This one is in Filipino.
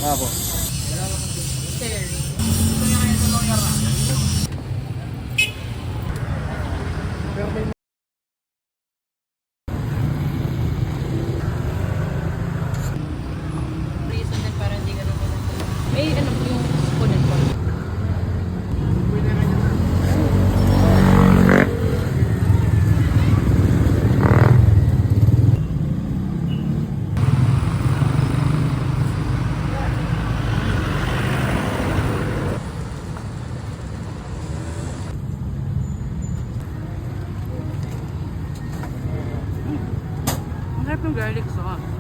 Apo. Cherry. Reason din para hindi ka naman. May ano yung spoon ko. Ang harap ng garlic sauce.